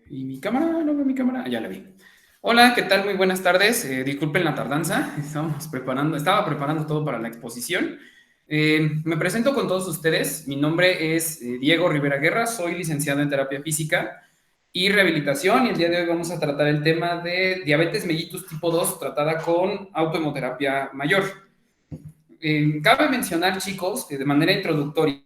¿Y mi cámara? ¿No veo mi cámara? Ya la vi. Hola, ¿qué tal? Muy buenas tardes. Disculpen la tardanza. Estaba preparando todo para la exposición. Me presento con todos ustedes. Mi nombre es Diego Rivera Guerra. Soy licenciado en terapia física y rehabilitación. Y el día de hoy vamos a tratar el tema de diabetes mellitus tipo 2 tratada con autohemoterapia mayor. Cabe mencionar, chicos, que de manera introductoria,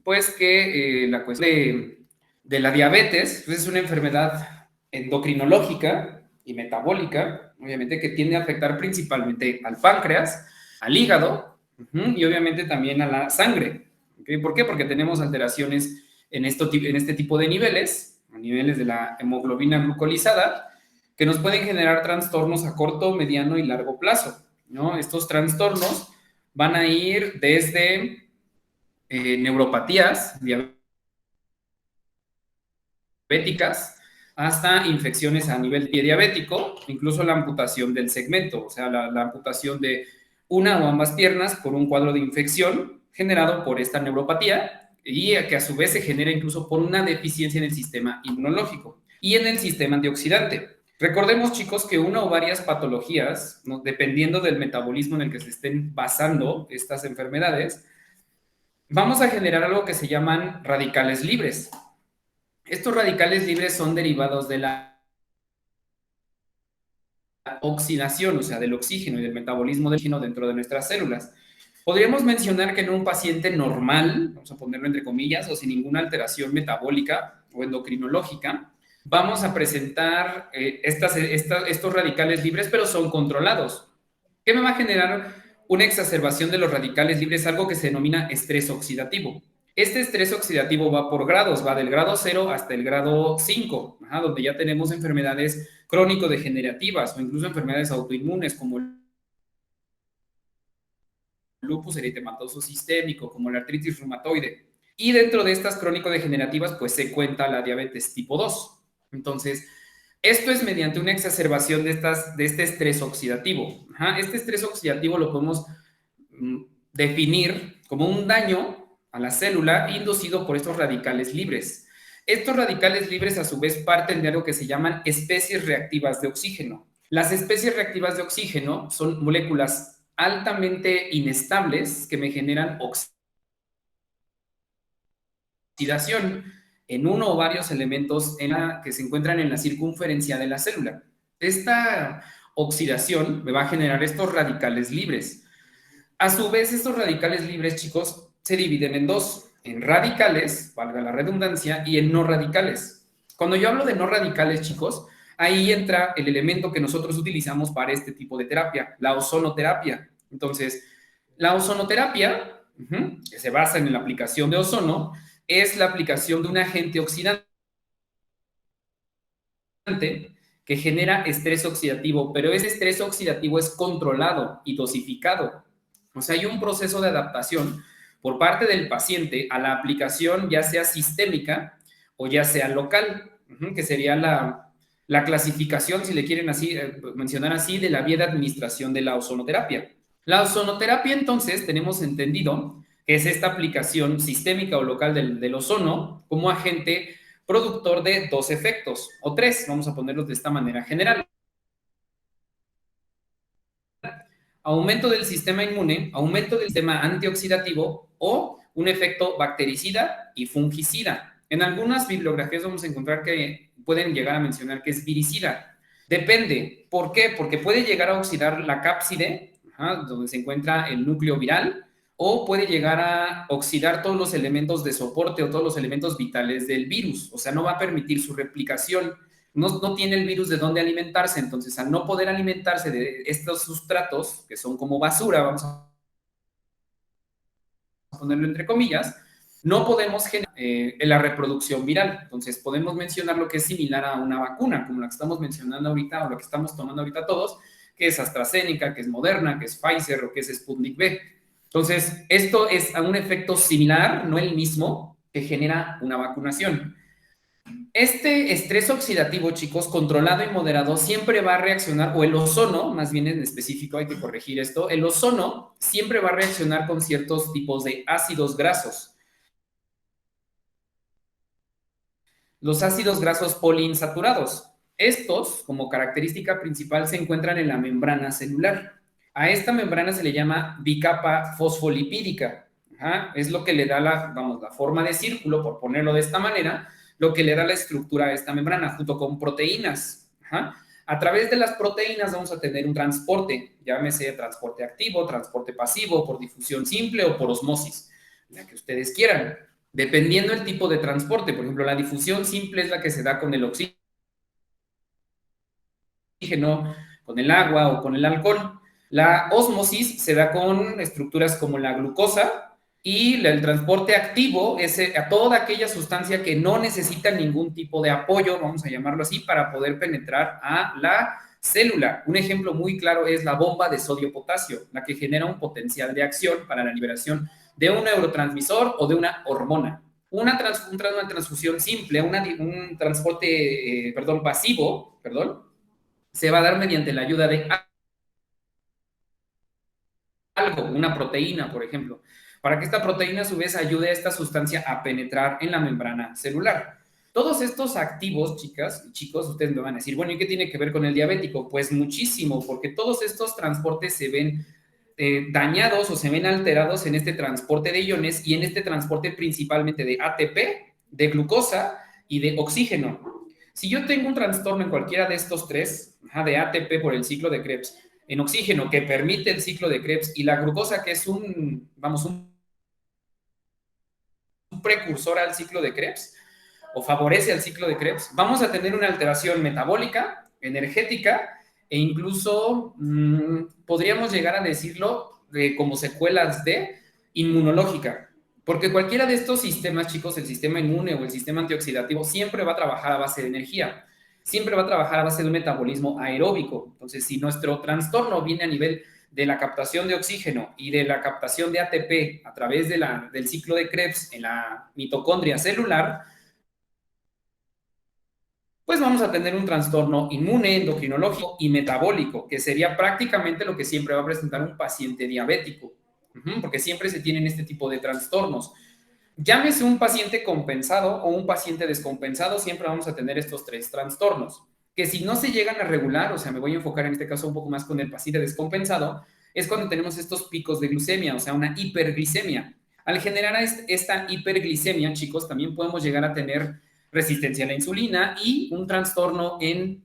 pues que la cuestión de la diabetes pues es una enfermedad endocrinológica y metabólica, obviamente que tiende a afectar principalmente al páncreas, al hígado y obviamente también a la sangre. ¿Okay? ¿Por qué? Porque tenemos alteraciones en este tipo de niveles, a niveles de la hemoglobina glucolizada, que nos pueden generar trastornos a corto, mediano y largo plazo, ¿no? Estos trastornos van a ir desde neuropatías diabéticas hasta infecciones a nivel pie diabético, incluso la amputación del segmento, o sea, la amputación de una o ambas piernas por un cuadro de infección generado por esta neuropatía y que a su vez se genera incluso por una deficiencia en el sistema inmunológico y en el sistema antioxidante. Recordemos, chicos, que una o varias patologías, ¿no? Dependiendo del metabolismo en el que se estén basando estas enfermedades, vamos a generar algo que se llaman radicales libres. Estos radicales libres son derivados de la oxidación, o sea, del oxígeno y del metabolismo del oxígeno dentro de nuestras células. Podríamos mencionar que en un paciente normal, vamos a ponerlo entre comillas, o sin ninguna alteración metabólica o endocrinológica, vamos a presentar estos radicales libres, pero son controlados. ¿Qué me va a generar una exacerbación de los radicales libres? Algo que se denomina estrés oxidativo. Este estrés oxidativo va por grados, va del grado 0 hasta el grado 5, donde ya tenemos enfermedades crónico-degenerativas o incluso enfermedades autoinmunes como el lupus eritematoso sistémico, como la artritis reumatoide. Y dentro de estas crónico-degenerativas, pues se cuenta la diabetes tipo 2. Entonces, esto es mediante una exacerbación de este estrés oxidativo. Este estrés oxidativo lo podemos definir como un daño a la célula inducido por estos radicales libres. Estos radicales libres a su vez parten de algo que se llaman especies reactivas de oxígeno. Las especies reactivas de oxígeno son moléculas altamente inestables que me generan oxidación en uno o varios elementos que se encuentran en la circunferencia de la célula. Esta oxidación me va a generar estos radicales libres. A su vez, estos radicales libres, chicos, se dividen en dos, en radicales, valga la redundancia, y en no radicales. Cuando yo hablo de no radicales, chicos, ahí entra el elemento que nosotros utilizamos para este tipo de terapia, la ozonoterapia. Entonces, la ozonoterapia, que se basa en la aplicación de ozono, es la aplicación de un agente oxidante que genera estrés oxidativo, pero ese estrés oxidativo es controlado y dosificado. O sea, hay un proceso de adaptación por parte del paciente a la aplicación, ya sea sistémica o ya sea local, que sería la clasificación, si le quieren así mencionar así, de la vía de administración de la ozonoterapia. La ozonoterapia, entonces, tenemos entendido que es esta aplicación sistémica o local del ozono como agente productor de dos efectos, o tres, vamos a ponerlos de esta manera general. Aumento del sistema inmune, aumento del sistema antioxidativo o un efecto bactericida y fungicida. En algunas bibliografías vamos a encontrar que pueden llegar a mencionar que es viricida. Depende. ¿Por qué? Porque puede llegar a oxidar la cápside, donde se encuentra el núcleo viral, o puede llegar a oxidar todos los elementos de soporte o todos los elementos vitales del virus. O sea, no va a permitir su replicación. No tiene el virus de dónde alimentarse, entonces al no poder alimentarse de estos sustratos, que son como basura, vamos a ponerlo entre comillas, no podemos generar la reproducción viral. Entonces podemos mencionar lo que es similar a una vacuna, como la que estamos mencionando ahorita o la que estamos tomando ahorita todos, que es AstraZeneca, que es Moderna, que es Pfizer o que es Sputnik V. Entonces, esto es a un efecto similar, no el mismo, que genera una vacunación. Este estrés oxidativo, chicos, controlado y moderado, siempre va a reaccionar, o el ozono, más bien en específico, hay que corregir esto, el ozono siempre va a reaccionar con ciertos tipos de ácidos grasos. Los ácidos grasos poliinsaturados. Estos, como característica principal, se encuentran en la membrana celular. A esta membrana se le llama bicapa fosfolipídica. Ajá, es lo que le da la forma de círculo, por ponerlo de esta manera, lo que le da la estructura a esta membrana, junto con proteínas. Ajá. A través de las proteínas vamos a tener un transporte, llámese transporte activo, transporte pasivo, por difusión simple o por osmosis, la que ustedes quieran. Dependiendo del tipo de transporte, por ejemplo, la difusión simple es la que se da con el oxígeno, con el agua o con el alcohol. La osmosis se da con estructuras como la glucosa y el transporte activo es a toda aquella sustancia que no necesita ningún tipo de apoyo, vamos a llamarlo así, para poder penetrar a la célula. Un ejemplo muy claro es la bomba de sodio-potasio, la que genera un potencial de acción para la liberación de un neurotransmisor o de una hormona. Una transfusión simple, un transporte, pasivo, se va a dar mediante la ayuda de algo, una proteína, por ejemplo, para que esta proteína a su vez ayude a esta sustancia a penetrar en la membrana celular. Todos estos activos, chicas y chicos, ustedes me van a decir, bueno, ¿y qué tiene que ver con el diabético? Pues muchísimo, porque todos estos transportes se ven dañados o se ven alterados en este transporte de iones y en este transporte principalmente de ATP, de glucosa y de oxígeno. Si yo tengo un trastorno en cualquiera de estos tres, de ATP por el ciclo de Krebs, en oxígeno que permite el ciclo de Krebs y la glucosa que es un precursor al ciclo de Krebs o favorece al ciclo de Krebs, vamos a tener una alteración metabólica, energética e incluso podríamos llegar a decirlo como secuelas de inmunológica. Porque cualquiera de estos sistemas, chicos, el sistema inmune o el sistema antioxidativo, siempre va a trabajar a base de energía, siempre va a trabajar a base de un metabolismo aeróbico. Entonces, si nuestro trastorno viene a nivel de la captación de oxígeno y de la captación de ATP a través del ciclo de Krebs en la mitocondria celular, pues vamos a tener un trastorno inmune, endocrinológico y metabólico, que sería prácticamente lo que siempre va a presentar un paciente diabético, porque siempre se tienen este tipo de trastornos. Llámese un paciente compensado o un paciente descompensado, siempre vamos a tener estos tres trastornos, que si no se llegan a regular, o sea, me voy a enfocar en este caso un poco más con el paciente descompensado, es cuando tenemos estos picos de glucemia, o sea, una hiperglicemia. Al generar esta hiperglicemia, chicos, también podemos llegar a tener resistencia a la insulina y un trastorno en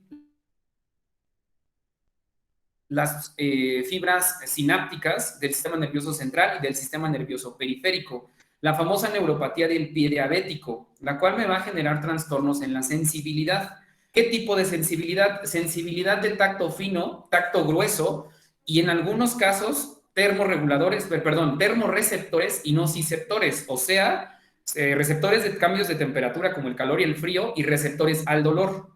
las fibras sinápticas del sistema nervioso central y del sistema nervioso periférico. La famosa neuropatía del pie diabético, la cual me va a generar trastornos en la sensibilidad. ¿Qué tipo de sensibilidad? Sensibilidad de tacto fino, tacto grueso y en algunos casos termorreceptores y nociceptores, o sea, receptores de cambios de temperatura como el calor y el frío y receptores al dolor.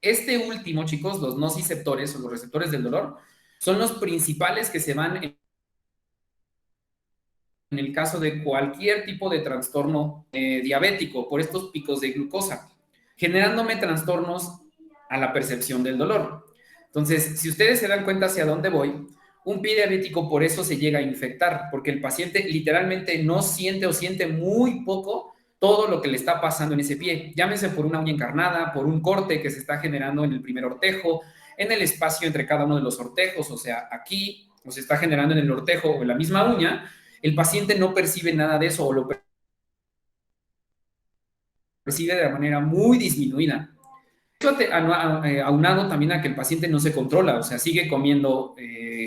Este último, chicos, los nociceptores o los receptores del dolor, son los principales que se van en el caso de cualquier tipo de trastorno diabético por estos picos de glucosa, generándome trastornos a la percepción del dolor. Entonces, si ustedes se dan cuenta hacia dónde voy, un pie diabético por eso se llega a infectar, porque el paciente literalmente no siente o siente muy poco todo lo que le está pasando en ese pie. Llámese por una uña encarnada, por un corte que se está generando en el primer ortejo, en el espacio entre cada uno de los ortejos, o sea, aquí, o se está generando en el ortejo o en la misma uña, el paciente no percibe nada de eso o lo percibe de manera muy disminuida. Aunado también a que el paciente no se controla, o sea, sigue comiendo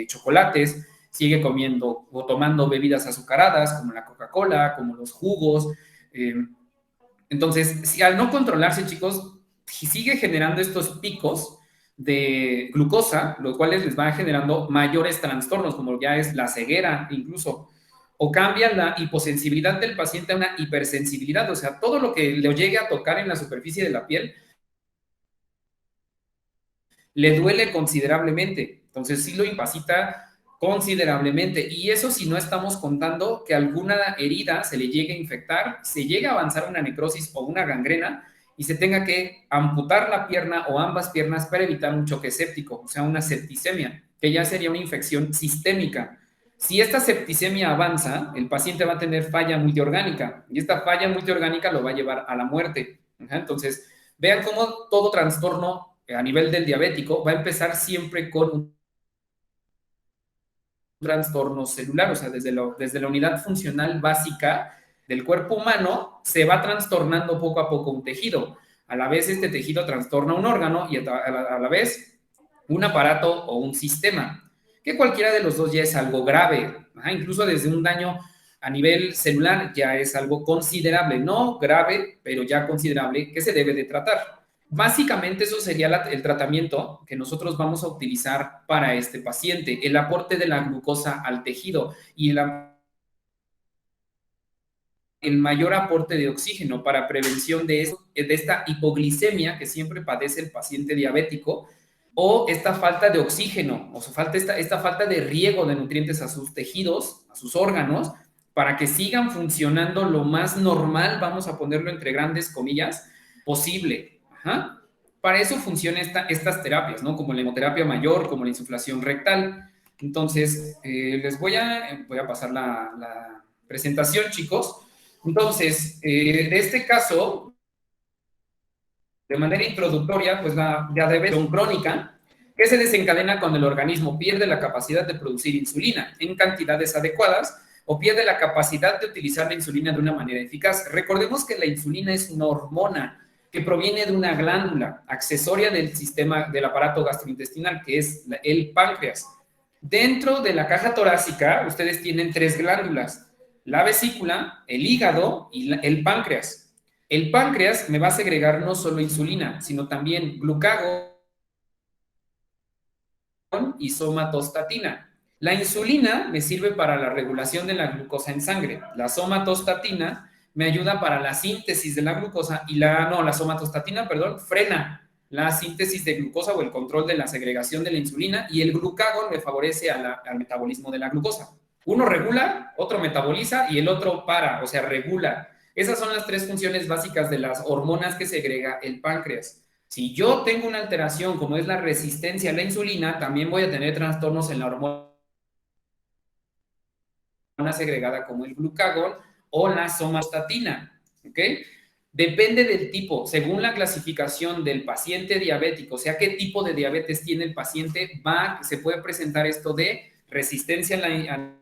chocolates, sigue comiendo o tomando bebidas azucaradas como la Coca-Cola, como los jugos. Eh, entonces, si al no controlarse, chicos, sigue generando estos picos de glucosa, los cuales les van generando mayores trastornos, como ya es la ceguera incluso, o cambia la hiposensibilidad del paciente a una hipersensibilidad, o sea, todo lo que le llegue a tocar en la superficie de la piel le duele considerablemente, entonces sí lo incapacita considerablemente, y eso si no estamos contando que alguna herida se le llegue a infectar, se llega a avanzar una necrosis o una gangrena, y se tenga que amputar la pierna o ambas piernas para evitar un choque séptico, o sea, una septicemia, que ya sería una infección sistémica. Si esta septicemia avanza, el paciente va a tener falla multiorgánica y esta falla multiorgánica lo va a llevar a la muerte. Entonces, vean cómo todo trastorno a nivel del diabético va a empezar siempre con un trastorno celular, o sea, desde la unidad funcional básica del cuerpo humano se va trastornando poco a poco un tejido. A la vez este tejido trastorna un órgano y a la vez un aparato o un sistema, que cualquiera de los dos ya es algo grave. Incluso desde un daño a nivel celular ya es algo considerable, no grave, pero ya considerable, que se debe de tratar. Básicamente eso sería el tratamiento que nosotros vamos a utilizar para este paciente, el aporte de la glucosa al tejido y el mayor aporte de oxígeno para prevención de esta hipoglicemia que siempre padece el paciente diabético, o esta falta de oxígeno, o sea, esta falta de riego de nutrientes a sus tejidos, a sus órganos, para que sigan funcionando lo más normal, vamos a ponerlo entre grandes comillas, posible. Para eso funcionan estas terapias, ¿no? Como la hemoterapia mayor, como la insuflación rectal. Entonces, les voy a pasar la presentación, chicos. Entonces, de este caso, de manera introductoria, pues la diabetes crónica, que se desencadena cuando el organismo pierde la capacidad de producir insulina en cantidades adecuadas o pierde la capacidad de utilizar la insulina de una manera eficaz. Recordemos que la insulina es una hormona que proviene de una glándula accesoria del sistema del aparato gastrointestinal, que es el páncreas. Dentro de la caja torácica, ustedes tienen 3 glándulas: la vesícula, el hígado y el páncreas. El páncreas me va a segregar no solo insulina, sino también glucagón y somatostatina. La insulina me sirve para la regulación de la glucosa en sangre. La somatostatina me ayuda para la síntesis de la glucosa y la somatostatina, frena la síntesis de glucosa o el control de la segregación de la insulina, y el glucagón me favorece al metabolismo de la glucosa. Uno regula, otro metaboliza y el otro para, o sea, regula. Esas son las 3 funciones básicas de las hormonas que segrega el páncreas. Si yo tengo una alteración como es la resistencia a la insulina, también voy a tener trastornos en la hormona segregada como el glucagón o la somatostatina, ¿ok? Depende del tipo, según la clasificación del paciente diabético, o sea, qué tipo de diabetes tiene el paciente, se puede presentar esto de resistencia a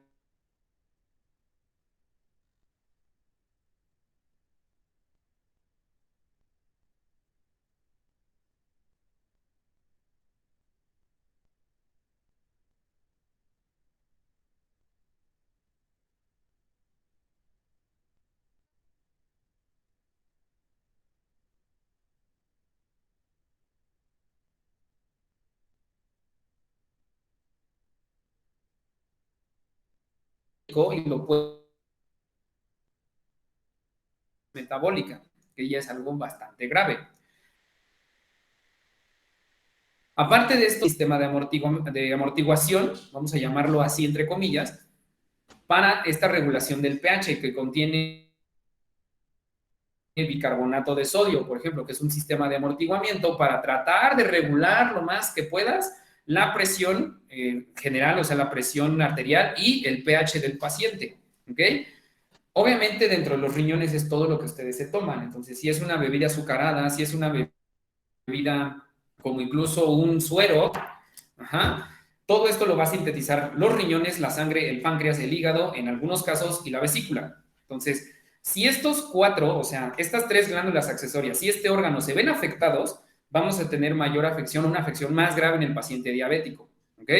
y lo puede metabólica, que ya es algo bastante grave. Aparte de esto, sistema de amortiguación, vamos a llamarlo así entre comillas, para esta regulación del pH que contiene bicarbonato de sodio, por ejemplo, que es un sistema de amortiguamiento para tratar de regular lo más que puedas la presión general, o sea, la presión arterial y el pH del paciente, ¿ok? Obviamente dentro de los riñones es todo lo que ustedes se toman, entonces si es una bebida azucarada, si es una bebida como incluso un suero, todo esto lo va a sintetizar los riñones, la sangre, el páncreas, el hígado, en algunos casos, y la vesícula. Entonces, si estos 4, o sea, estas 3 glándulas accesorias, si este órgano se ven afectados, vamos a tener mayor afección, una afección más grave en el paciente diabético, ¿ok?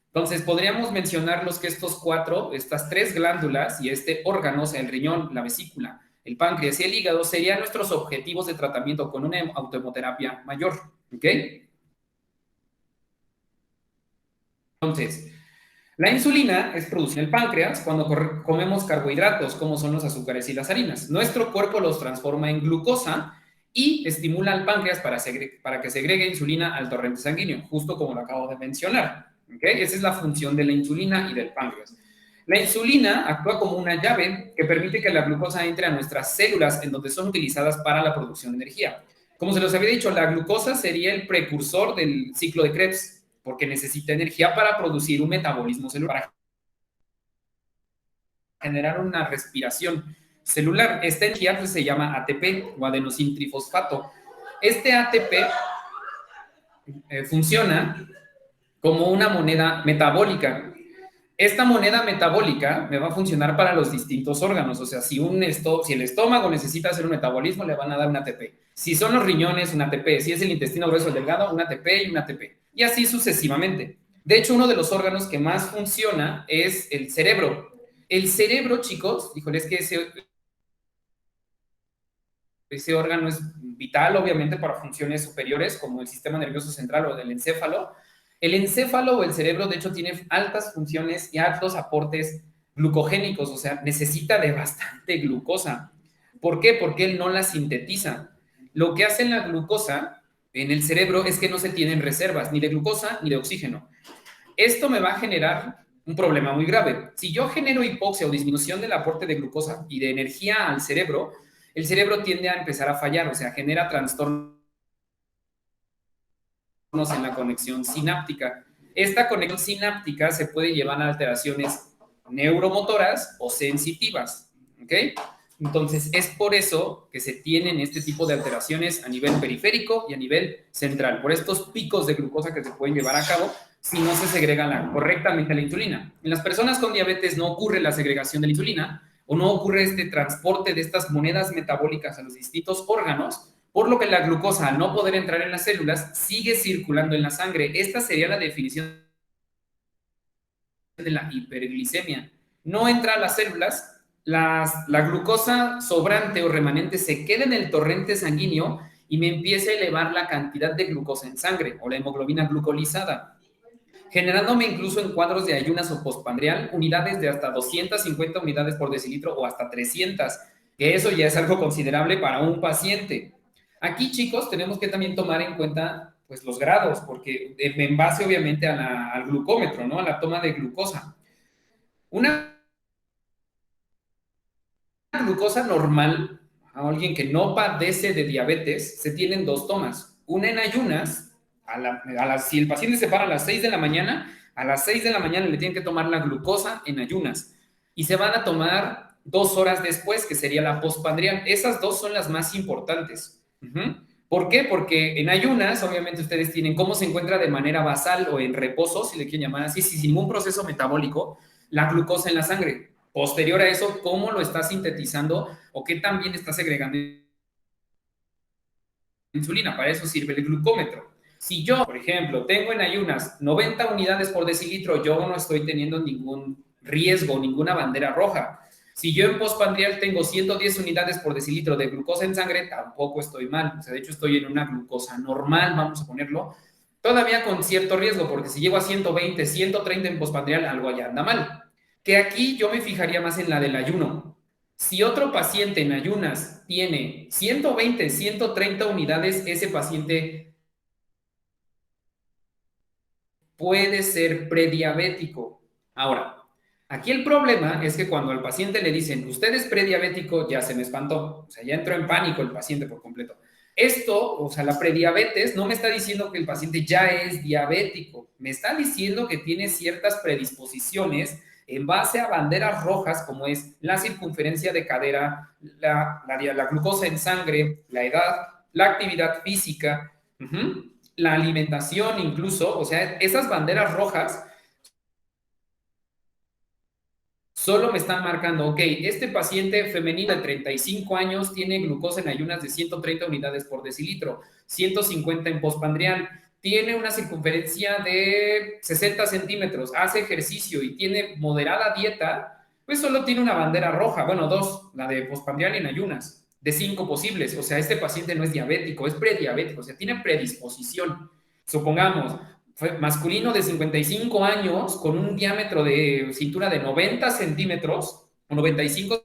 Entonces, podríamos mencionarlos que estas 3 glándulas y este órgano, o sea, el riñón, la vesícula, el páncreas y el hígado, serían nuestros objetivos de tratamiento con una autohemoterapia mayor, ¿ok? Entonces, la insulina es producida en el páncreas cuando comemos carbohidratos, como son los azúcares y las harinas. Nuestro cuerpo los transforma en glucosa y estimula al páncreas para que segregue insulina al torrente sanguíneo, justo como lo acabo de mencionar. ¿Okay? Esa es la función de la insulina y del páncreas. La insulina actúa como una llave que permite que la glucosa entre a nuestras células en donde son utilizadas para la producción de energía. Como se los había dicho, la glucosa sería el precursor del ciclo de Krebs, porque necesita energía para producir un metabolismo celular, para generar una respiración celular. Esta energía pues, se llama ATP o adenosintrifosfato. Este ATP funciona como una moneda metabólica. Esta moneda metabólica me va a funcionar para los distintos órganos. O sea, si el estómago necesita hacer un metabolismo, le van a dar un ATP. Si son los riñones, un ATP. Si es el intestino grueso o delgado, un ATP y un ATP. Y así sucesivamente. De hecho, uno de los órganos que más funciona es el cerebro. El cerebro, chicos, híjole, es que ese órgano es vital, obviamente, para funciones superiores, como el sistema nervioso central o del encéfalo. El encéfalo o el cerebro, de hecho, tiene altas funciones y altos aportes glucogénicos, o sea, necesita de bastante glucosa. ¿Por qué? Porque él no la sintetiza. Lo que hace la glucosa en el cerebro es que no se tienen reservas ni de glucosa ni de oxígeno. Esto me va a generar un problema muy grave. Si yo genero hipoxia o disminución del aporte de glucosa y de energía al cerebro, el cerebro tiende a empezar a fallar, o sea, genera trastornos en la conexión sináptica. Esta conexión sináptica se puede llevar a alteraciones neuromotoras o sensitivas, ¿ok? Entonces, es por eso que se tienen este tipo de alteraciones a nivel periférico y a nivel central, por estos picos de glucosa que se pueden llevar a cabo si no se segrega correctamente la insulina. En las personas con diabetes no ocurre la segregación de la insulina o no ocurre este transporte de estas monedas metabólicas a los distintos órganos, por lo que la glucosa, al no poder entrar en las células, sigue circulando en la sangre. Esta sería la definición de la hiperglicemia. No entra a las células, la glucosa sobrante o remanente se queda en el torrente sanguíneo y me empieza a elevar la cantidad de glucosa en sangre o la hemoglobina glucolizada, generándome incluso en cuadros de ayunas o postprandial unidades de hasta 250 unidades por decilitro o hasta 300, que eso ya es algo considerable para un paciente. Aquí, chicos, tenemos que también tomar en cuenta pues, los grados, porque en base obviamente al glucómetro, ¿no? A la toma de glucosa. Una glucosa normal, a alguien que no padece de diabetes, se tienen dos tomas. Una en ayunas, si el paciente se para a las 6 de la mañana, a las 6 de la mañana le tienen que tomar la glucosa en ayunas. Y se van a tomar 2 horas después, que sería la postprandial. Esas dos son las más importantes. ¿Por qué? Porque en ayunas, obviamente ustedes tienen cómo se encuentra de manera basal o en reposo, si le quieren llamar así, sin ningún proceso metabólico, la glucosa en la sangre. Posterior a eso, cómo lo está sintetizando o qué también está segregando insulina. Para eso sirve el glucómetro. Si yo, por ejemplo, tengo en ayunas 90 unidades por decilitro, yo no estoy teniendo ningún riesgo, ninguna bandera roja. Si yo en postprandial tengo 110 unidades por decilitro de glucosa en sangre, tampoco estoy mal. O sea, de hecho, estoy en una glucosa normal, vamos a ponerlo, todavía con cierto riesgo, porque si llego a 120, 130 en postprandial, algo allá anda mal. Que aquí yo me fijaría más en la del ayuno. Si otro paciente en ayunas tiene 120, 130 unidades, ese paciente puede ser prediabético. Ahora, aquí el problema es que cuando al paciente le dicen, usted es prediabético, ya se me espantó. O sea, ya entró en pánico el paciente por completo. Esto, o sea, la prediabetes no me está diciendo que el paciente ya es diabético. Me está diciendo que tiene ciertas predisposiciones en base a banderas rojas como es la circunferencia de cadera, la glucosa en sangre, la edad, la actividad física, la alimentación incluso, o sea, esas banderas rojas solo me están marcando, ok, este paciente femenino de 35 años tiene glucosa en ayunas de 130 unidades por decilitro, 150 en postprandial, tiene una circunferencia de 60 centímetros, hace ejercicio y tiene moderada dieta, pues solo tiene una bandera roja, bueno, dos, la de postprandial en ayunas, de 5 posibles. O sea, este paciente no es diabético, es prediabético, o sea, tiene predisposición. Supongamos, masculino de 55 años con un diámetro de cintura de 90 centímetros o 95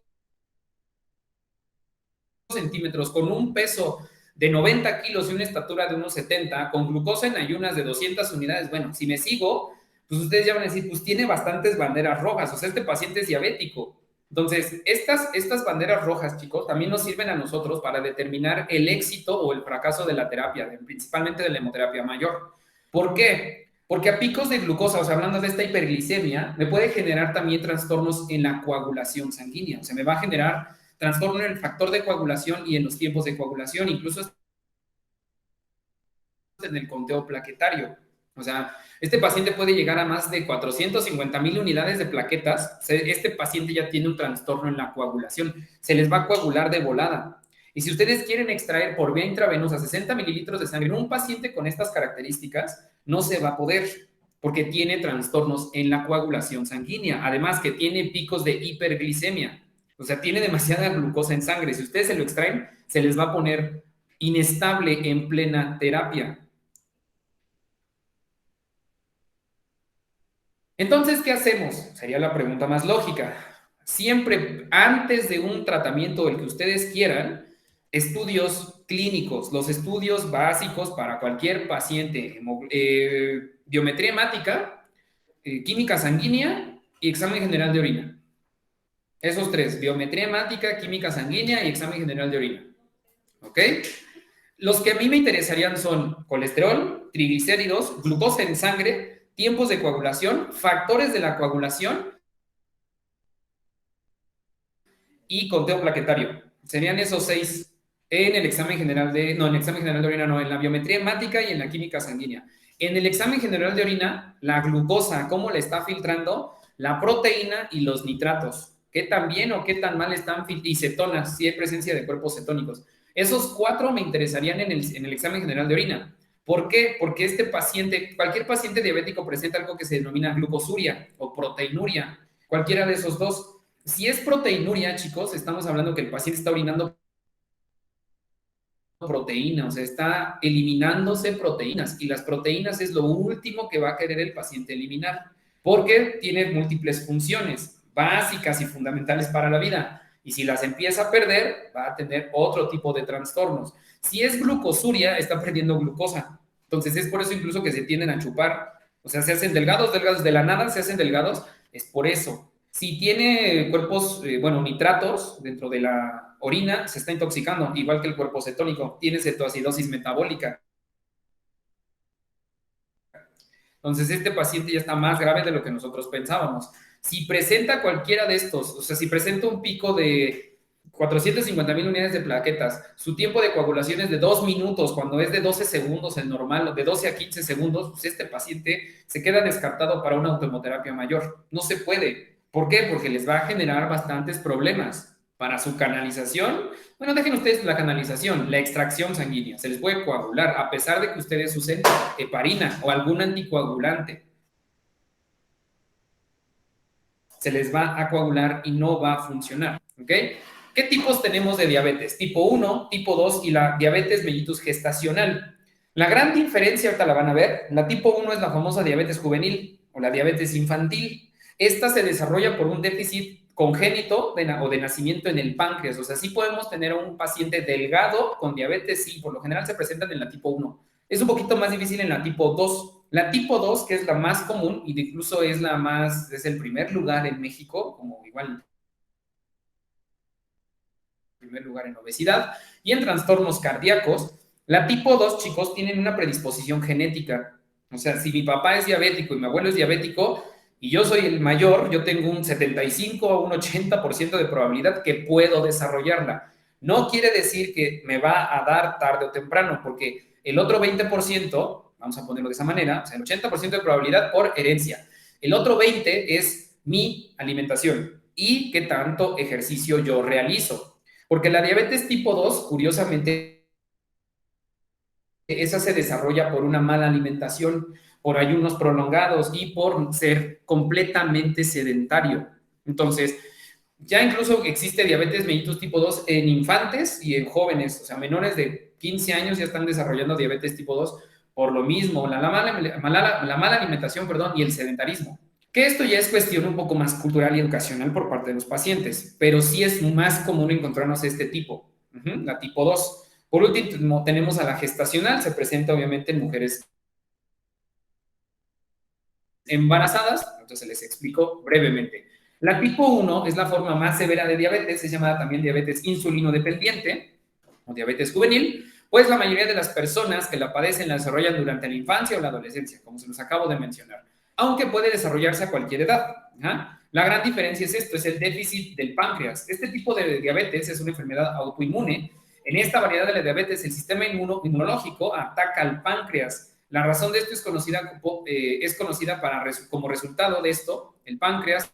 centímetros, con un peso de 90 kilos y una estatura de unos 70, con glucosa en ayunas de 200 unidades. Bueno, si me sigo, pues ustedes ya van a decir, pues tiene bastantes banderas rojas, o sea, este paciente es diabético. Entonces, estas banderas rojas, chicos, también nos sirven a nosotros para determinar el éxito o el fracaso de la terapia, principalmente de la hemoterapia mayor. ¿Por qué? Porque a picos de glucosa, o sea, hablando de esta hiperglicemia, me puede generar también trastornos en la coagulación sanguínea. O sea, me va a generar trastorno en el factor de coagulación y en los tiempos de coagulación, incluso en el conteo plaquetario. O sea, este paciente puede llegar a más de 450,000 unidades de plaquetas. Este paciente ya tiene un trastorno en la coagulación. Se les va a coagular de volada. Y si ustedes quieren extraer por vía intravenosa 60 mililitros de sangre en un paciente con estas características, no se va a poder, porque tiene trastornos en la coagulación sanguínea. Además que tiene picos de hiperglicemia. O sea, tiene demasiada glucosa en sangre. Si ustedes se lo extraen, se les va a poner inestable en plena terapia. Entonces, ¿qué hacemos? Sería la pregunta más lógica. Siempre antes de un tratamiento, el que ustedes quieran, estudios clínicos, los estudios básicos para cualquier paciente, biometría hemática, química sanguínea y examen general de orina. Esos tres, biometría hemática, química sanguínea y examen general de orina. ¿Ok? Los que a mí me interesarían son colesterol, triglicéridos, glucosa en sangre, tiempos de coagulación, factores de la coagulación y conteo plaquetario. Serían esos 6 en el examen general de, no, en el examen general de orina no, en la biometría hemática y en la química sanguínea. En el examen general de orina, la glucosa, cómo le está filtrando, la proteína y los nitratos. ¿Qué tan bien o qué tan mal están? Y cetonas, si hay presencia de cuerpos cetónicos. Esos 4 me interesarían en el examen general de orina. ¿Por qué? Porque este paciente, cualquier paciente diabético presenta algo que se denomina glucosuria o proteinuria, cualquiera de esos dos. Si es proteinuria, chicos, estamos hablando que el paciente está orinando proteína, o sea, está eliminándose proteínas y las proteínas es lo último que va a querer el paciente eliminar porque tiene múltiples funciones básicas y fundamentales para la vida y si las empieza a perder va a tener otro tipo de trastornos. Si es glucosuria, está perdiendo glucosa. Entonces es por eso incluso que se tienden a chupar, o sea, se hacen delgados, delgados, de la nada se hacen delgados, es por eso. Si tiene cuerpos, bueno, nitratos dentro de la orina, se está intoxicando, igual que el cuerpo cetónico, tiene cetoacidosis metabólica. Entonces, este paciente ya está más grave de lo que nosotros pensábamos. Si presenta cualquiera de estos, o sea, si presenta un pico de 450,000 unidades de plaquetas, su tiempo de coagulación es de 2 minutos, cuando es de 12 segundos el normal, de 12 a 15 segundos, pues este paciente se queda descartado para una autohemoterapia mayor. No se puede. ¿Por qué? Porque les va a generar bastantes problemas para su canalización. Bueno, dejen ustedes la canalización, la extracción sanguínea. Se les puede coagular a pesar de que ustedes usen heparina o algún anticoagulante. Se les va a coagular y no va a funcionar. ¿Ok? ¿Qué tipos tenemos de diabetes? Tipo 1, tipo 2 y la diabetes mellitus gestacional. La gran diferencia, ahorita la van a ver, la tipo 1 es la famosa diabetes juvenil o la diabetes infantil. Esta se desarrolla por un déficit congénito o de nacimiento en el páncreas. O sea, sí podemos tener a un paciente delgado con diabetes, sí, por lo general se presentan en la tipo 1. Es un poquito más difícil en la tipo 2. La tipo 2, que es la más común y incluso es el primer lugar en México, como igual primer lugar en obesidad y en trastornos cardíacos. La tipo 2, chicos, tienen una predisposición genética. O sea, si mi papá es diabético y mi abuelo es diabético y yo soy el mayor, yo tengo un 75 a un 80% de probabilidad que puedo desarrollarla. No quiere decir que me va a dar tarde o temprano, porque el otro 20%, vamos a ponerlo de esa manera, o sea, el 80% de probabilidad por herencia. El otro 20% es mi alimentación y qué tanto ejercicio yo realizo. Porque la diabetes tipo 2, curiosamente, esa se desarrolla por una mala alimentación, por ayunos prolongados y por ser completamente sedentario. Entonces, ya incluso existe diabetes mellitus tipo 2 en infantes y en jóvenes, o sea, menores de 15 años ya están desarrollando diabetes tipo 2 por lo mismo, la mala alimentación, perdón, y el sedentarismo. Que esto ya es cuestión un poco más cultural y educacional por parte de los pacientes, pero sí es más común encontrarnos este tipo, la tipo 2. Por último, tenemos a la gestacional, se presenta obviamente en mujeres embarazadas, entonces les explico brevemente. La tipo 1 es la forma más severa de diabetes, es llamada también diabetes insulino dependiente o diabetes juvenil, pues la mayoría de las personas que la padecen la desarrollan durante la infancia o la adolescencia, como se los acabo de mencionar, aunque puede desarrollarse a cualquier edad. ¿Ah? La gran diferencia es esto, es el déficit del páncreas. Este tipo de diabetes es una enfermedad autoinmune. En esta variedad de la diabetes, el sistema inmunológico ataca al páncreas. La razón de esto es conocida como resultado de esto, el páncreas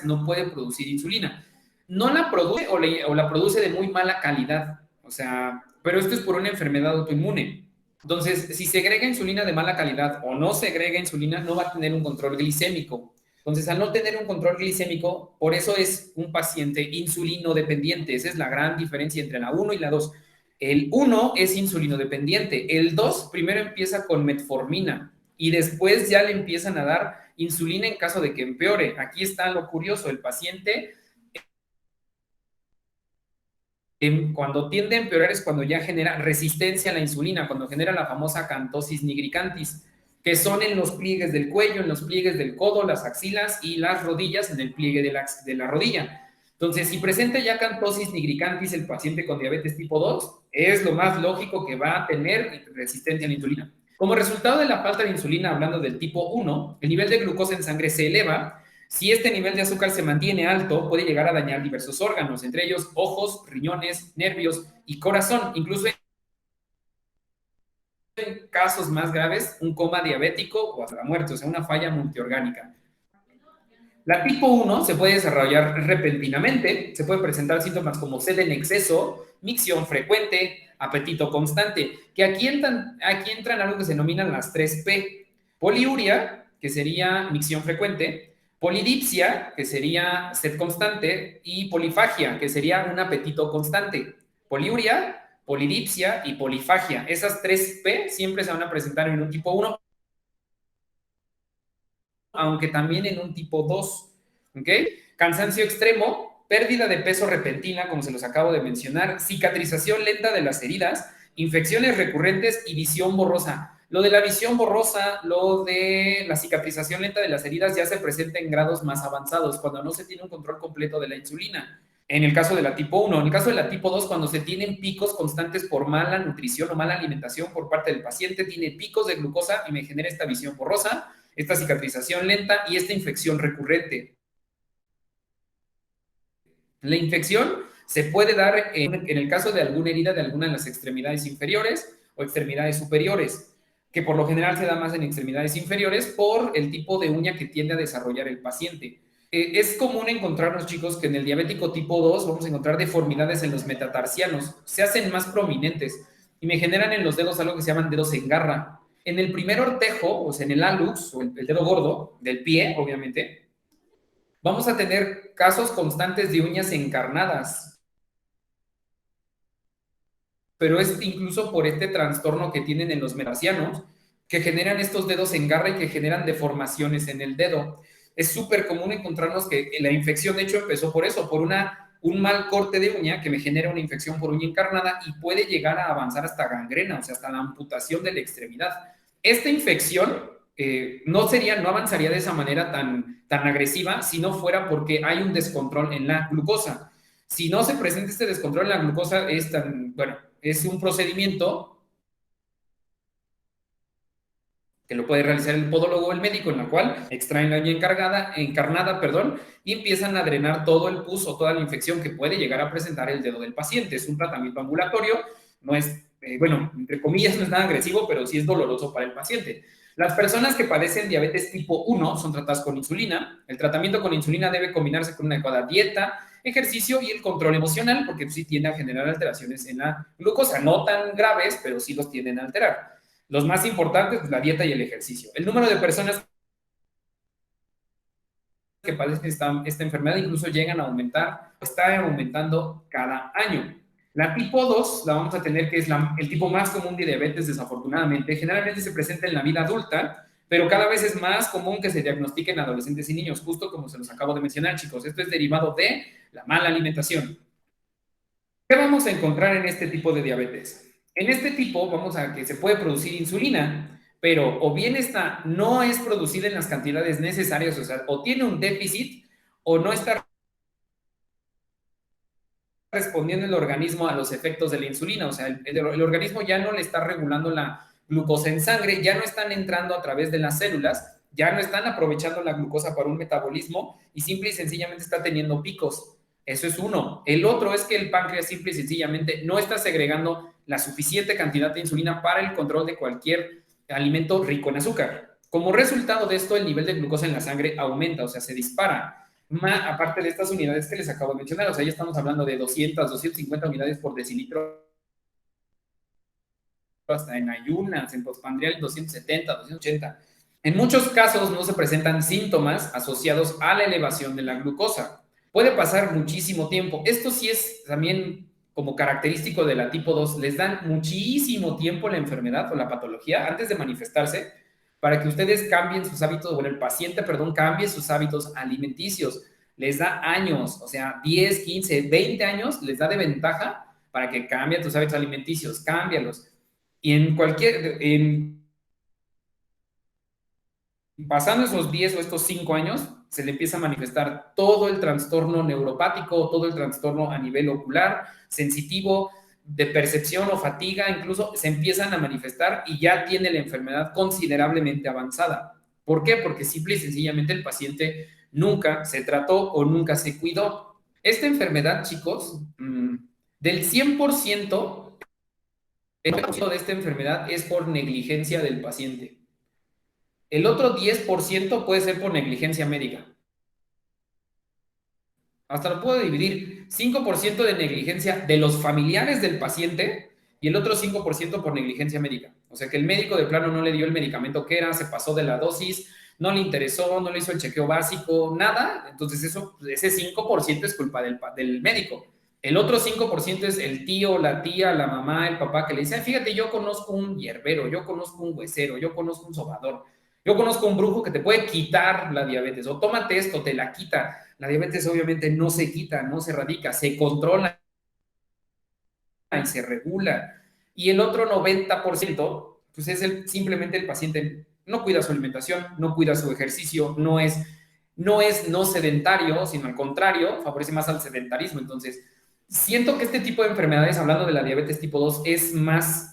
no puede producir insulina. No la produce o la produce de muy mala calidad, o sea, pero esto es por una enfermedad autoinmune. Entonces, si segrega insulina de mala calidad o no segrega insulina, no va a tener un control glicémico. Entonces, al no tener un control glicémico, por eso es un paciente insulino dependiente. Esa es la gran diferencia entre la 1 y la 2. El 1 es insulino dependiente. El 2 primero empieza con metformina y después ya le empiezan a dar insulina en caso de que empeore. Aquí está lo curioso, el paciente cuando tiende a empeorar es cuando ya genera resistencia a la insulina, cuando genera la famosa acantosis nigricantis, que son en los pliegues del cuello, en los pliegues del codo, las axilas y las rodillas, en el pliegue de la rodilla. Entonces, si presenta ya acantosis nigricantis el paciente con diabetes tipo 2, es lo más lógico que va a tener resistencia a la insulina. Como resultado de la falta de insulina, hablando del tipo 1, el nivel de glucosa en sangre se eleva. Si este nivel de azúcar se mantiene alto, puede llegar a dañar diversos órganos, entre ellos ojos, riñones, nervios y corazón. Incluso en casos más graves, un coma diabético o hasta la muerte, o sea, una falla multiorgánica. La tipo 1 se puede desarrollar repentinamente, se pueden presentar síntomas como sed en exceso, micción frecuente, apetito constante, que aquí entran algo que se denominan las 3P. Poliuria, que sería micción frecuente, polidipsia, que sería sed constante, y polifagia, que sería un apetito constante. Poliuria, polidipsia y polifagia. Esas 3P siempre se van a presentar en un tipo 1, aunque también en un tipo 2. ¿Ok? Cansancio extremo, pérdida de peso repentina, como se los acabo de mencionar, cicatrización lenta de las heridas, infecciones recurrentes y visión borrosa. Lo de la visión borrosa, lo de la cicatrización lenta de las heridas ya se presenta en grados más avanzados, cuando no se tiene un control completo de la insulina. En el caso de la tipo 1, en el caso de la tipo 2, cuando se tienen picos constantes por mala nutrición o mala alimentación por parte del paciente, tiene picos de glucosa y me genera esta visión borrosa, esta cicatrización lenta y esta infección recurrente. La infección se puede dar en el caso de alguna herida de alguna de las extremidades inferiores o extremidades superiores, que por lo general se da más en extremidades inferiores por el tipo de uña que tiende a desarrollar el paciente. Es común encontrarnos, chicos, que en el diabético tipo 2 vamos a encontrar deformidades en los metatarsianos, se hacen más prominentes y me generan en los dedos algo que se llaman dedos en garra. En el primer ortejo, o sea, en el hallux, o el dedo gordo del pie, obviamente, vamos a tener casos constantes de uñas encarnadas, pero es incluso por este trastorno que tienen en los metatarsianos, que generan estos dedos en garra y que generan deformaciones en el dedo. Es súper común encontrarnos que la infección, de hecho, empezó por eso, por un mal corte de uña que me genera una infección por uña encarnada y puede llegar a avanzar hasta gangrena, o sea, hasta la amputación de la extremidad. Esta infección no avanzaría de esa manera tan agresiva si no fuera porque hay un descontrol en la glucosa. Si no se presenta este descontrol en la glucosa, es un procedimiento que lo puede realizar el podólogo o el médico, en la cual extraen la uña encarnada, y empiezan a drenar todo el pus o toda la infección que puede llegar a presentar el dedo del paciente. Es un tratamiento ambulatorio, no es, entre comillas, no es nada agresivo, pero sí es doloroso para el paciente. Las personas que padecen diabetes tipo 1 son tratadas con insulina. El tratamiento con insulina debe combinarse con una adecuada dieta, ejercicio y el control emocional, porque sí tiende a generar alteraciones en la glucosa, no tan graves, pero sí los tienden a alterar. Los más importantes, pues, la dieta y el ejercicio. El número de personas que padecen esta enfermedad incluso llegan a aumentar, está aumentando cada año. La tipo 2 la vamos a tener, que es el tipo más común de diabetes, desafortunadamente. Generalmente se presenta en la vida adulta, pero cada vez es más común que se diagnostique en adolescentes y niños, justo como se los acabo de mencionar, chicos. Esto es derivado de la mala alimentación. ¿Qué vamos a encontrar en este tipo de diabetes? En este tipo vamos a que se puede producir insulina, pero o bien no es producida en las cantidades necesarias, o sea, o tiene un déficit o no está respondiendo el organismo a los efectos de la insulina, o sea, el organismo ya no le está regulando la glucosa en sangre, ya no están entrando a través de las células, ya no están aprovechando la glucosa para un metabolismo y simple y sencillamente está teniendo picos. Eso es uno. El otro es que el páncreas simple y sencillamente no está segregando la suficiente cantidad de insulina para el control de cualquier alimento rico en azúcar. Como resultado de esto, el nivel de glucosa en la sangre aumenta, o sea, se dispara. Aparte de estas unidades que les acabo de mencionar, o sea, ya estamos hablando de 250 unidades por decilitro, hasta en ayunas, en postprandial 270, 280. En muchos casos no se presentan síntomas asociados a la elevación de la glucosa. Puede pasar muchísimo tiempo. Esto sí es también como característico de la tipo 2. Les dan muchísimo tiempo la enfermedad o la patología antes de manifestarse para que ustedes cambien sus hábitos, bueno, el paciente, perdón, cambie sus hábitos alimenticios. Les da años, o sea, 10, 15, 20 años les da de ventaja para que cambien tus hábitos alimenticios, cámbialos. Y pasando esos 10 o estos 5 años, se le empieza a manifestar todo el trastorno neuropático, todo el trastorno a nivel ocular, sensitivo, de percepción o fatiga, incluso se empiezan a manifestar y ya tiene la enfermedad considerablemente avanzada. ¿Por qué? Porque simple y sencillamente el paciente nunca se trató o nunca se cuidó. Esta enfermedad, chicos, del 100%, el 90% de esta enfermedad es por negligencia del paciente. El otro 10% puede ser por negligencia médica. Hasta lo puedo dividir. 5% de negligencia de los familiares del paciente y el otro 5% por negligencia médica. O sea que el médico de plano no le dio el medicamento que era, se pasó de la dosis, no le interesó, no le hizo el chequeo básico, nada. Entonces ese 5% es culpa del médico. El otro 5% es el tío, la tía, la mamá, el papá que le dice, fíjate, yo conozco un hierbero, yo conozco un huesero, yo conozco un sobador, yo conozco un brujo que te puede quitar la diabetes, o tómate esto, te la quita. La diabetes obviamente no se quita, no se erradica, se controla y se regula. Y el otro 90%, pues es simplemente el paciente no cuida su alimentación, no cuida su ejercicio, no es no sedentario, sino al contrario, favorece más al sedentarismo. Entonces, siento que este tipo de enfermedades, hablando de la diabetes tipo 2,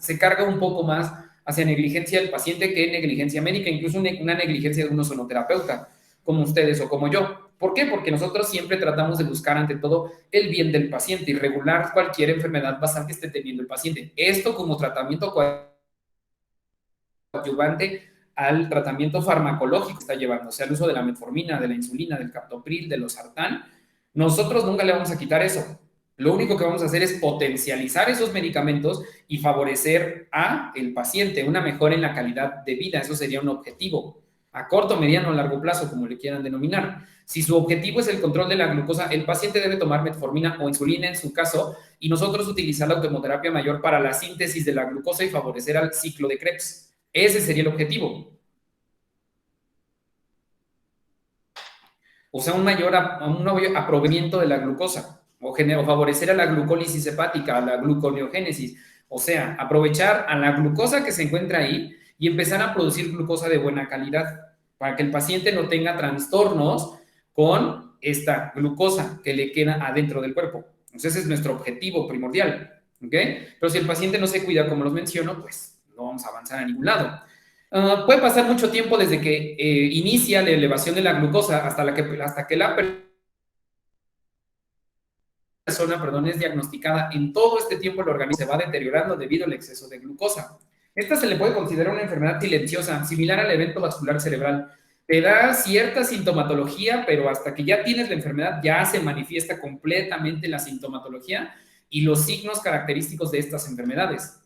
se carga un poco más hacia negligencia del paciente que negligencia médica, incluso una negligencia de un ozonoterapeuta, como ustedes o como yo. ¿Por qué? Porque nosotros siempre tratamos de buscar ante todo el bien del paciente y regular cualquier enfermedad basal que esté teniendo el paciente. Esto como tratamiento coadyuvante al tratamiento farmacológico que está llevando, o sea, el uso de la metformina, de la insulina, del captopril, de los sartán. Nosotros nunca le vamos a quitar eso. Lo único que vamos a hacer es potencializar esos medicamentos y favorecer a el paciente una mejora en la calidad de vida. Eso sería un objetivo a corto, mediano o largo plazo, como le quieran denominar. Si su objetivo es el control de la glucosa, el paciente debe tomar metformina o insulina en su caso y nosotros utilizar la autohemoterapia mayor para la síntesis de la glucosa y favorecer al ciclo de Krebs. Ese sería el objetivo. O sea, un mayor aprovechamiento de la glucosa o favorecer a la glucólisis hepática, a la gluconeogénesis. O sea, aprovechar a la glucosa que se encuentra ahí y empezar a producir glucosa de buena calidad para que el paciente no tenga trastornos con esta glucosa que le queda adentro del cuerpo. Entonces, ese es nuestro objetivo primordial. ¿Ok? Pero si el paciente no se cuida, como los menciono, pues no vamos a avanzar a ningún lado. Puede pasar mucho tiempo desde que inicia la elevación de la glucosa hasta que la persona, perdón, es diagnosticada. En todo este tiempo el organismo se va deteriorando debido al exceso de glucosa. Esta se le puede considerar una enfermedad silenciosa, similar al evento vascular cerebral. Te da cierta sintomatología, pero hasta que ya tienes la enfermedad ya se manifiesta completamente la sintomatología y los signos característicos de estas enfermedades.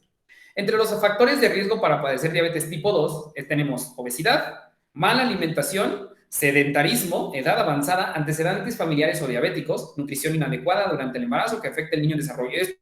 Entre los factores de riesgo para padecer diabetes tipo 2 tenemos obesidad, mala alimentación, sedentarismo, edad avanzada, antecedentes familiares o diabéticos, nutrición inadecuada durante el embarazo que afecta al niño en desarrollo. Esto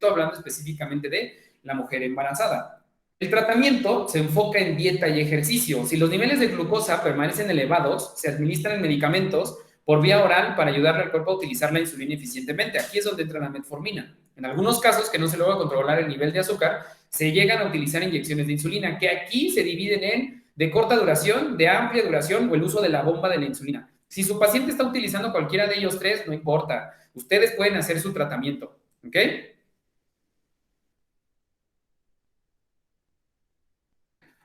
hablando específicamente de la mujer embarazada. El tratamiento se enfoca en dieta y ejercicio. Si los niveles de glucosa permanecen elevados, se administran medicamentos por vía oral para ayudarle al cuerpo a utilizar la insulina eficientemente. Aquí es donde entra la metformina. En algunos casos que no se logra controlar el nivel de azúcar, se llegan a utilizar inyecciones de insulina, que aquí se dividen en de corta duración, de amplia duración o el uso de la bomba de la insulina. Si su paciente está utilizando cualquiera de ellos tres, no importa. Ustedes pueden hacer su tratamiento, ¿ok?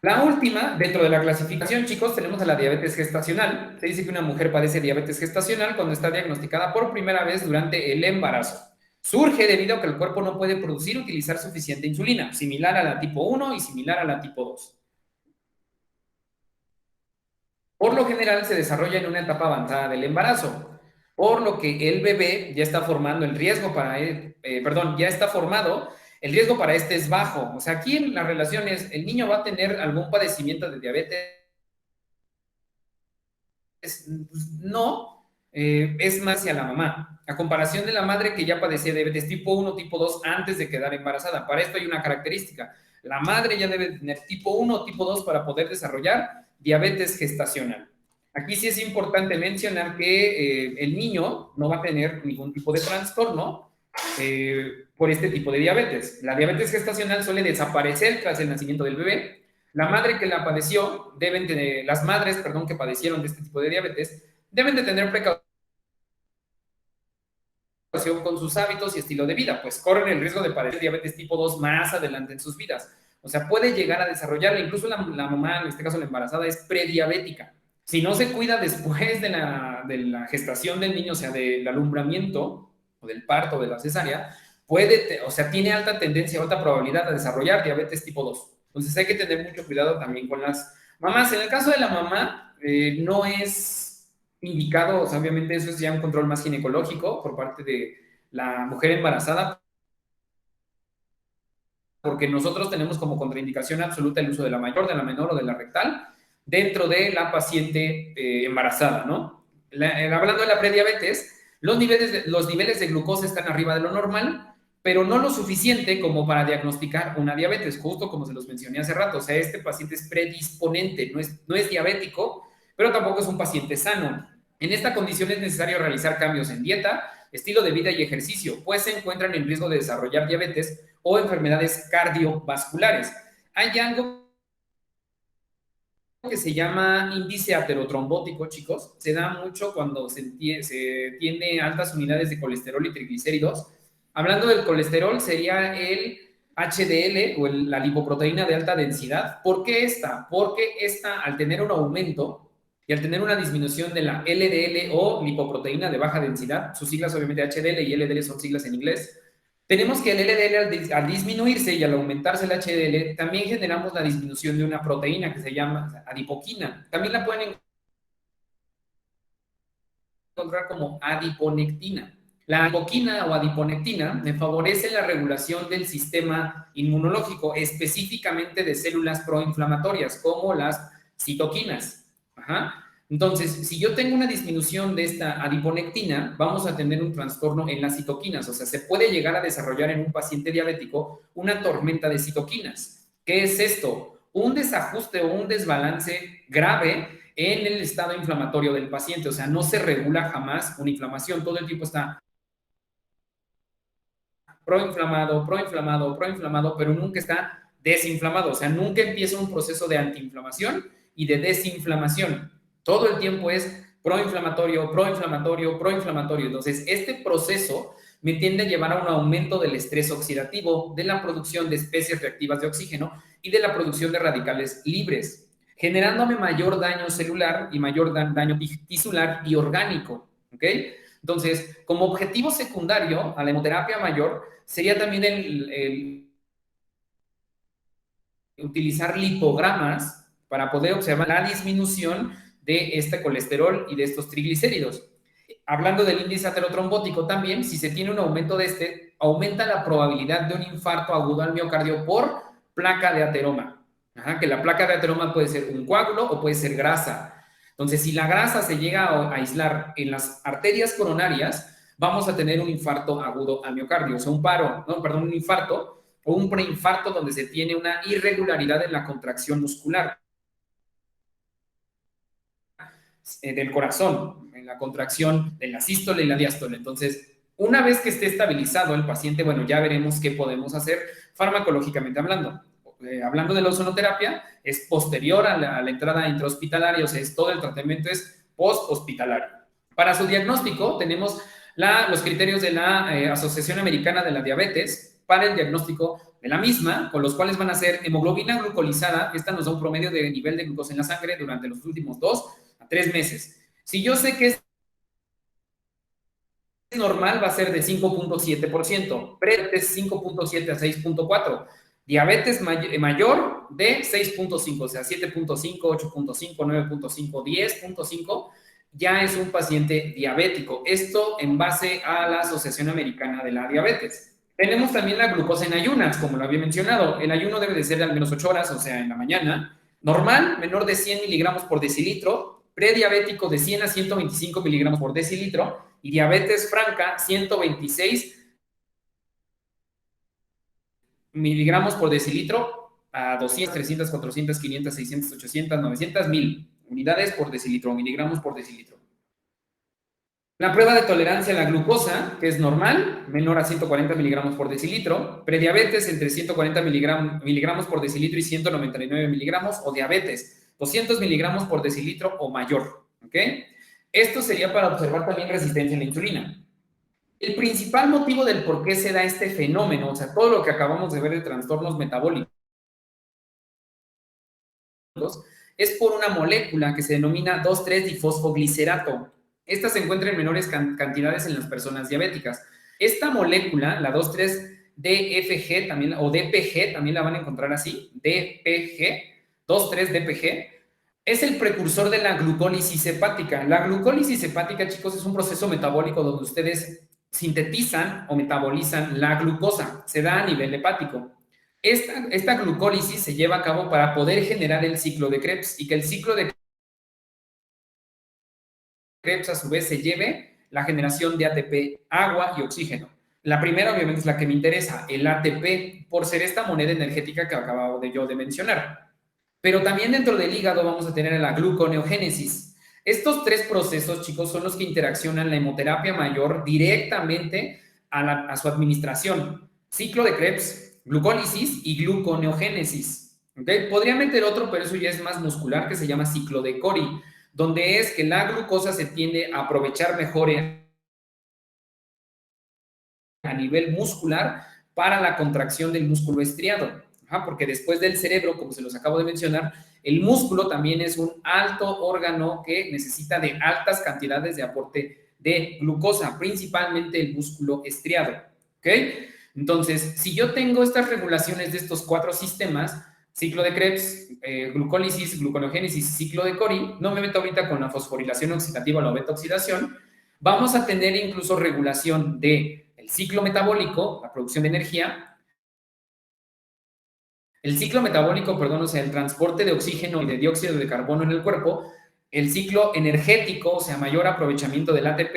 La última, dentro de la clasificación, chicos, tenemos a la diabetes gestacional. Se dice que una mujer padece diabetes gestacional cuando está diagnosticada por primera vez durante el embarazo. Surge debido a que el cuerpo no puede producir o utilizar suficiente insulina, similar a la tipo 1 y similar a la tipo 2. Por lo general se desarrolla en una etapa avanzada del embarazo, por lo que el bebé ya está formando el riesgo para él, perdón, ya está formado, el riesgo para este es bajo. O sea, aquí en la relación es, el niño va a tener algún padecimiento de diabetes, no, es más hacia la mamá, a comparación de la madre que ya padecía diabetes tipo 1, tipo 2 antes de quedar embarazada. Para esto hay una característica, la madre ya debe tener tipo 1 o tipo 2 para poder desarrollar diabetes gestacional. Aquí sí es importante mencionar que el niño no va a tener ningún tipo de trastorno por este tipo de diabetes. La diabetes gestacional suele desaparecer tras el nacimiento del bebé. La madre que la padeció, las madres, perdón, que padecieron de este tipo de diabetes, deben de tener precaución con sus hábitos y estilo de vida, pues corren el riesgo de padecer diabetes tipo 2 más adelante en sus vidas. O sea, puede llegar a desarrollarla, incluso la mamá, en este caso la embarazada, es prediabética. Si no se cuida después de la gestación del niño, o sea, del alumbramiento o del parto o de la cesárea, o sea, tiene alta tendencia, alta probabilidad de desarrollar diabetes tipo 2. Entonces hay que tener mucho cuidado también con las mamás. En el caso de la mamá, no es indicado, o sea, obviamente eso es ya un control más ginecológico por parte de la mujer embarazada, porque nosotros tenemos como contraindicación absoluta el uso de la mayor, de la menor o de la rectal dentro de la paciente embarazada, ¿no? Hablando de la prediabetes, los niveles de glucosa están arriba de lo normal, pero no lo suficiente como para diagnosticar una diabetes, justo como se los mencioné hace rato. O sea, este paciente es predisponente, no es diabético, pero tampoco es un paciente sano. En esta condición es necesario realizar cambios en dieta, estilo de vida y ejercicio, pues se encuentran en riesgo de desarrollar diabetes o enfermedades cardiovasculares. Hay algo que se llama índice aterotrombótico, chicos. Se da mucho cuando se tiene altas unidades de colesterol y triglicéridos. Hablando del colesterol, sería el HDL o la lipoproteína de alta densidad. ¿Por qué esta? Porque esta, al tener un aumento y al tener una disminución de la LDL o lipoproteína de baja densidad, sus siglas obviamente HDL y LDL son siglas en inglés, tenemos que el LDL al disminuirse y al aumentarse el HDL, también generamos la disminución de una proteína que se llama adipoquina. También la pueden encontrar como adiponectina. La adipoquina o adiponectina me favorece la regulación del sistema inmunológico, específicamente de células proinflamatorias, como las citoquinas. Ajá. Entonces, si yo tengo una disminución de esta adiponectina, vamos a tener un trastorno en las citoquinas. O sea, se puede llegar a desarrollar en un paciente diabético una tormenta de citoquinas. ¿Qué es esto? Un desajuste o un desbalance grave en el estado inflamatorio del paciente. O sea, no se regula jamás una inflamación. Todo el tiempo está proinflamado, proinflamado, proinflamado, pero nunca está desinflamado. O sea, nunca empieza un proceso de antiinflamación y de desinflamación. Todo el tiempo es proinflamatorio, proinflamatorio, proinflamatorio. Entonces, este proceso me tiende a llevar a un aumento del estrés oxidativo, de la producción de especies reactivas de oxígeno y de la producción de radicales libres, generándome mayor daño celular y mayor daño tisular y orgánico. ¿Ok? Entonces, como objetivo secundario a la hemoterapia mayor, sería también el utilizar lipogramas para poder observar la disminución de este colesterol y de estos triglicéridos. Hablando del índice aterotrombótico también, si se tiene un aumento de este, aumenta la probabilidad de un infarto agudo al miocardio por placa de ateroma. Ajá, que la placa de ateroma puede ser un coágulo o puede ser grasa. Entonces, si la grasa se llega a aislar en las arterias coronarias, vamos a tener un infarto agudo al miocardio, o sea, un infarto o un preinfarto donde se tiene una irregularidad en la contracción muscular del corazón, en la contracción de la sístole y la diástole. Entonces, una vez que esté estabilizado el paciente, bueno, ya veremos qué podemos hacer farmacológicamente hablando. Hablando de la ozonoterapia, es posterior a la entrada intrahospitalaria, o sea, todo el tratamiento es post-hospitalario. Para su diagnóstico tenemos los criterios de la Asociación Americana de la Diabetes para el diagnóstico de la misma, con los cuales van a ser hemoglobina glucolizada. Esta nos da un promedio de nivel de glucosa en la sangre durante los últimos 2 a 3 meses. Si yo sé que es normal, va a ser de 5.7%, prediabetes 5.7 a 6.4%, diabetes mayor de 6.5, o sea, 7.5, 8.5, 9.5, 10.5, ya es un paciente diabético. Esto en base a la Asociación Americana de la Diabetes. Tenemos también la glucosa en ayunas, como lo había mencionado. El ayuno debe de ser de al menos 8 horas, o sea, en la mañana. Normal, menor de 100 miligramos por decilitro. Prediabético de 100 a 125 miligramos por decilitro. Y diabetes franca, 126 miligramos por decilitro a 200, 300, 400, 500, 600, 800, 900, 1000 unidades por decilitro, miligramos por decilitro. La prueba de tolerancia a la glucosa, que es normal, menor a 140 miligramos por decilitro, prediabetes entre 140 miligramos por decilitro y 199 miligramos, o diabetes 200 miligramos por decilitro o mayor, ¿ok? Esto sería para observar también resistencia a la insulina. El principal motivo del por qué se da este fenómeno, o sea, todo lo que acabamos de ver de trastornos metabólicos, es por una molécula que se denomina 2,3-difosfoglicerato. Esta se encuentra en menores cantidades en las personas diabéticas. Esta molécula, la 2,3-DFG, también, o DPG, también la van a encontrar así, DPG, 2,3-DPG, es el precursor de la glucólisis hepática. La glucólisis hepática, chicos, es un proceso metabólico donde ustedes sintetizan o metabolizan la glucosa. Se da a nivel hepático. Esta glucólisis se lleva a cabo para poder generar el ciclo de Krebs y que el ciclo de Krebs a su vez se lleve la generación de ATP, agua y oxígeno. La primera obviamente es la que me interesa, el ATP, por ser esta moneda energética que acabo de mencionar. Pero también dentro del hígado vamos a tener la gluconeogénesis. Estos tres procesos, chicos, son los que interaccionan la hemoterapia mayor directamente a su administración. Ciclo de Krebs, glucólisis y gluconeogénesis. ¿Okay? Podría meter otro, pero eso ya es más muscular, que se llama ciclo de Cori, donde es que la glucosa se tiende a aprovechar mejor a nivel muscular para la contracción del músculo estriado. Porque después del cerebro, como se los acabo de mencionar, el músculo también es un alto órgano que necesita de altas cantidades de aporte de glucosa, principalmente el músculo estriado. ¿Ok? Entonces, si yo tengo estas regulaciones de estos 4 sistemas, ciclo de Krebs, glucólisis, gluconeogénesis, ciclo de Cori, no me meto ahorita con la fosforilación oxidativa o la beta-oxidación, vamos a tener incluso regulación del ciclo metabólico, la producción de energía, el ciclo metabólico, perdón, o sea, el transporte de oxígeno y de dióxido de carbono en el cuerpo, el ciclo energético, o sea, mayor aprovechamiento del ATP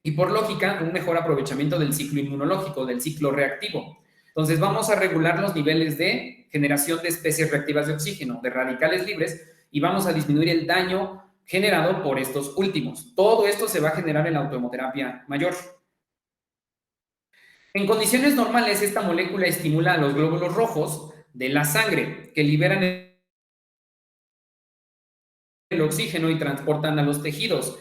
y por lógica, un mejor aprovechamiento del ciclo inmunológico, del ciclo reactivo. Entonces, vamos a regular los niveles de generación de especies reactivas de oxígeno, de radicales libres, y vamos a disminuir el daño generado por estos últimos. Todo esto se va a generar en la autohemoterapia mayor. En condiciones normales, esta molécula estimula a los glóbulos rojos de la sangre, que liberan el oxígeno y transportan a los tejidos.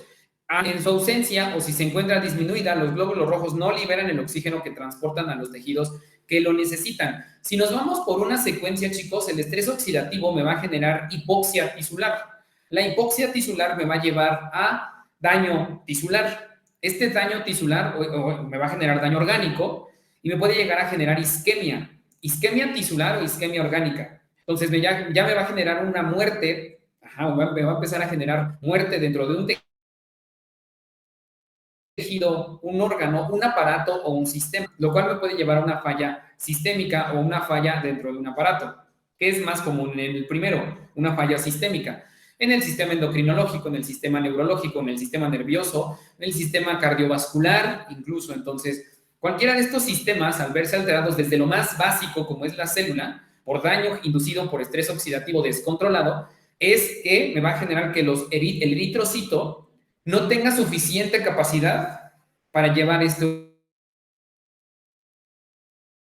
En su ausencia, o si se encuentra disminuida, los glóbulos rojos no liberan el oxígeno que transportan a los tejidos que lo necesitan. Si nos vamos por una secuencia, chicos, el estrés oxidativo me va a generar hipoxia tisular. La hipoxia tisular me va a llevar a daño tisular. Este daño tisular me va a generar daño orgánico y me puede llegar a generar isquemia tisular o isquemia orgánica. Entonces ya me va a generar una muerte, me va a empezar a generar muerte dentro de un tejido, un órgano, un aparato o un sistema, lo cual me puede llevar a una falla sistémica o una falla dentro de un aparato, que es más común en el primero, una falla sistémica. En el sistema endocrinológico, en el sistema neurológico, en el sistema nervioso, en el sistema cardiovascular, incluso. Entonces, cualquiera de estos sistemas, al verse alterados desde lo más básico, como es la célula, por daño inducido por estrés oxidativo descontrolado, es que me va a generar que el eritrocito no tenga suficiente capacidad para llevar este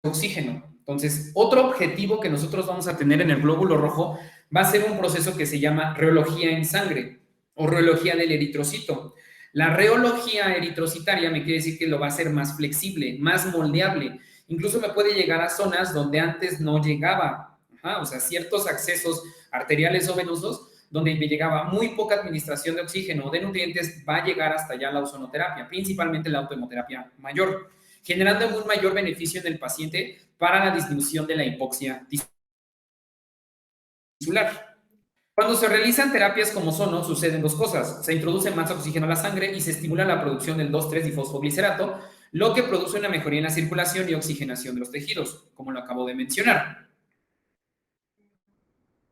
oxígeno. Entonces, otro objetivo que nosotros vamos a tener en el glóbulo rojo va a ser un proceso que se llama reología en sangre o reología del eritrocito. La reología eritrocitaria me quiere decir que lo va a hacer más flexible, más moldeable. Incluso me puede llegar a zonas donde antes no llegaba. O sea, ciertos accesos arteriales o venosos donde me llegaba muy poca administración de oxígeno o de nutrientes, va a llegar hasta allá la ozonoterapia, principalmente la autohemoterapia mayor, generando un mayor beneficio en el paciente para la disminución de la hipoxia tisular. Cuando se realizan terapias como sono, suceden dos cosas. Se introduce más oxígeno a la sangre y se estimula la producción del 2,3-difosfoglicerato, lo que produce una mejoría en la circulación y oxigenación de los tejidos, como lo acabo de mencionar.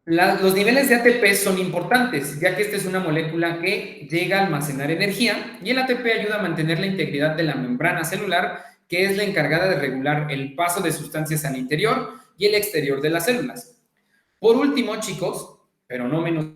Los niveles de ATP son importantes, ya que esta es una molécula que llega a almacenar energía y el ATP ayuda a mantener la integridad de la membrana celular, que es la encargada de regular el paso de sustancias al interior y el exterior de las células. Por último, chicos, pero no menos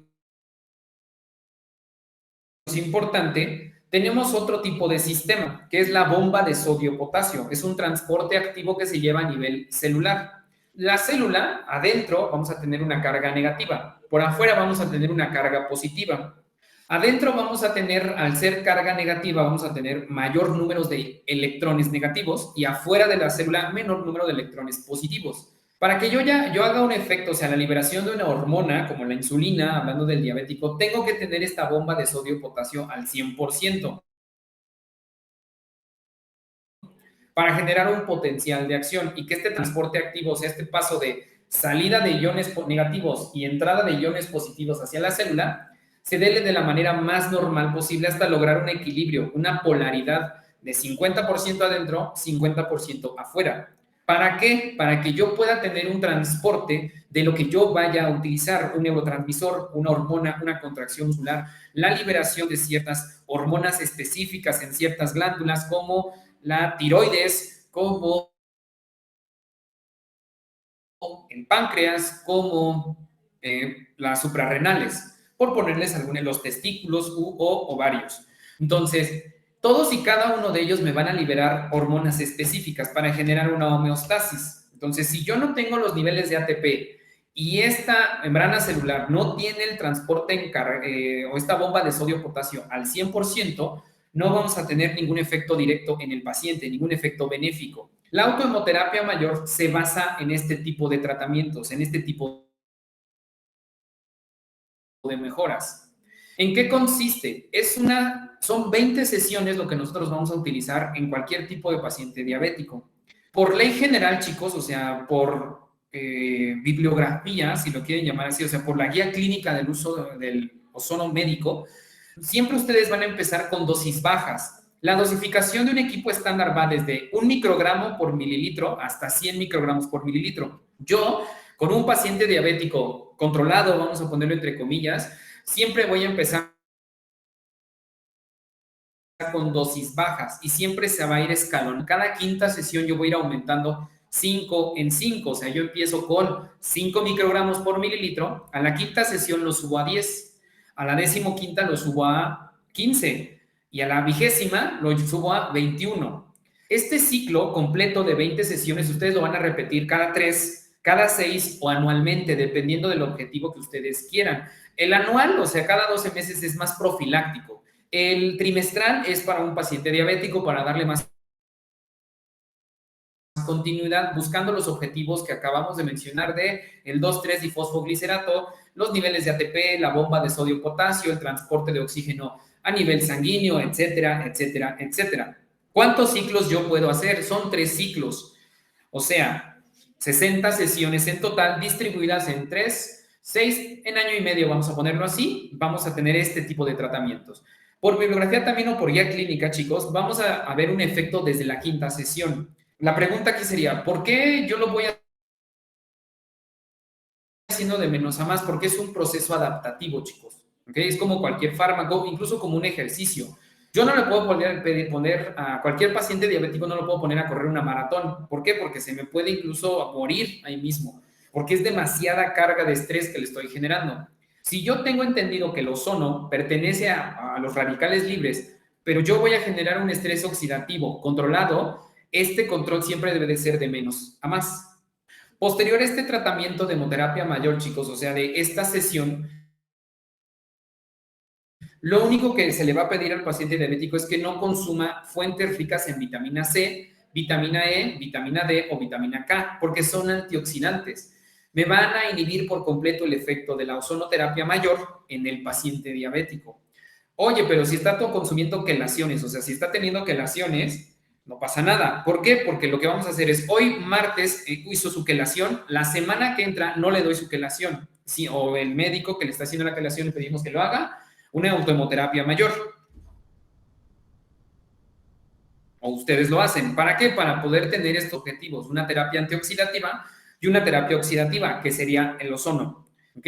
importante, tenemos otro tipo de sistema, que es la bomba de sodio-potasio. Es un transporte activo que se lleva a nivel celular. La célula, adentro, vamos a tener una carga negativa. Por afuera vamos a tener una carga positiva. Adentro vamos a tener, al ser carga negativa, vamos a tener mayor número de electrones negativos y afuera de la célula menor número de electrones positivos. Para que yo haga un efecto, o sea, la liberación de una hormona como la insulina, hablando del diabético, tengo que tener esta bomba de sodio-potasio al 100% para generar un potencial de acción y que este transporte activo, o sea, este paso de salida de iones negativos y entrada de iones positivos hacia la célula, se dé de la manera más normal posible hasta lograr un equilibrio, una polaridad de 50% adentro, 50% afuera. ¿Para qué? Para que yo pueda tener un transporte de lo que yo vaya a utilizar, un neurotransmisor, una hormona, una contracción muscular, la liberación de ciertas hormonas específicas en ciertas glándulas como la tiroides, como el páncreas, como las suprarrenales, por ponerles algunos, los testículos o ovarios. Entonces, todos y cada uno de ellos me van a liberar hormonas específicas para generar una homeostasis. Entonces, si yo no tengo los niveles de ATP y esta membrana celular no tiene el transporte o esta bomba de sodio-potasio al 100%, no vamos a tener ningún efecto directo en el paciente, ningún efecto benéfico. La autohemoterapia mayor se basa en este tipo de tratamientos, en este tipo de mejoras. ¿En qué consiste? Son 20 sesiones lo que nosotros vamos a utilizar en cualquier tipo de paciente diabético. Por ley general, chicos, o sea, por bibliografía, si lo quieren llamar así, o sea, por la guía clínica del uso del ozono médico, siempre ustedes van a empezar con dosis bajas. La dosificación de un equipo estándar va desde 1 microgramo por mililitro hasta 100 microgramos por mililitro. Yo, con un paciente diabético controlado, vamos a ponerlo entre comillas, siempre voy a empezar con dosis bajas y siempre se va a ir escalón. Cada quinta sesión yo voy a ir aumentando 5 en 5, o sea, yo empiezo con 5 microgramos por mililitro, a la quinta sesión lo subo a 10, a la 15ª lo subo a 15 y a la 20ª lo subo a 21. Este ciclo completo de 20 sesiones ustedes lo van a repetir cada 3, cada 6 o anualmente, dependiendo del objetivo que ustedes quieran. El anual, o sea, cada 12 meses es más profiláctico. El trimestral es para un paciente diabético para darle más continuidad buscando los objetivos que acabamos de mencionar de el 2,3-difosfoglicerato, los niveles de ATP, la bomba de sodio-potasio, el transporte de oxígeno a nivel sanguíneo, etcétera, etcétera, etcétera. ¿Cuántos ciclos yo puedo hacer? Son 3 ciclos, o sea, 60 sesiones en total distribuidas en 6 en año y medio, vamos a ponerlo así, vamos a tener este tipo de tratamientos. Por bibliografía también o por guía clínica, chicos, vamos a ver un efecto desde la quinta sesión. La pregunta aquí sería, ¿por qué yo lo voy haciendo de menos a más? Porque es un proceso adaptativo, chicos. ¿Okay? Es como cualquier fármaco, incluso como un ejercicio. Yo no le puedo poner a cualquier paciente diabético, no lo puedo poner a correr una maratón. ¿Por qué? Porque se me puede incluso morir ahí mismo, porque es demasiada carga de estrés que le estoy generando. Si yo tengo entendido que el ozono pertenece a los radicales libres, pero yo voy a generar un estrés oxidativo controlado, este control siempre debe de ser de menos a más. Posterior a este tratamiento de hemoterapia mayor, chicos, o sea, de esta sesión, lo único que se le va a pedir al paciente diabético es que no consuma fuentes ricas en vitamina C, vitamina E, vitamina D o vitamina K, porque son antioxidantes. Me van a inhibir por completo el efecto de la ozonoterapia mayor en el paciente diabético. Oye, pero si está todo consumiendo quelaciones, o sea, si está teniendo quelaciones, no pasa nada. ¿Por qué? Porque lo que vamos a hacer es, hoy martes hizo su quelación, la semana que entra no le doy su quelación, sí, o el médico que le está haciendo la quelación le pedimos que lo haga, una autohemoterapia mayor. O ustedes lo hacen. ¿Para qué? Para poder tener estos objetivos, una terapia antioxidativa y una terapia oxidativa, que sería el ozono. ¿Ok?